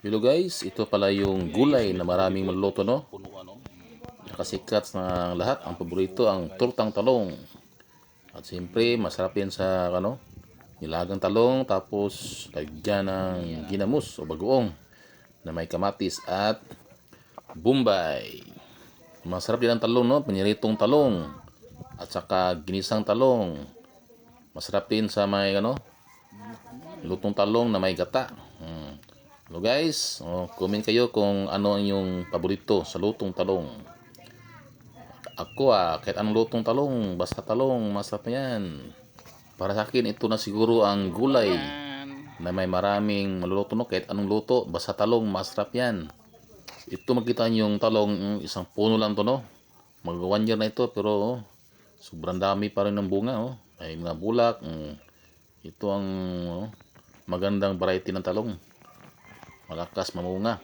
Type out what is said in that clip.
Hello guys, ito pala yung gulay na maraming maluluto, no? Nakasikat na lahat. Ang paborito ang tortang talong. At siyempre, masarap yan sa nilagang talong, tapos lagyan ng ginamos o bagoong na may kamatis at bombay. Masarap din ang talong, no? Piniritong talong at saka ginisang talong. Masarap din sa may lutong talong na may gata. Hello guys, comment kayo kung ano ang inyong paborito sa lutong talong. Ako kahit anong lutong talong, basta talong, masarap yan. Para sa akin, ito na siguro ang gulay na may maraming maluluto, no? Kahit anong luto, basta talong, masarap yan. Ito makita nyo yung talong, isang puno lang to, no? Mag 1 year na ito, pero sobrang dami pa rin ng bunga, oh. May mga bulak. Ito ang magandang variety ng talong. Malakas mamunga.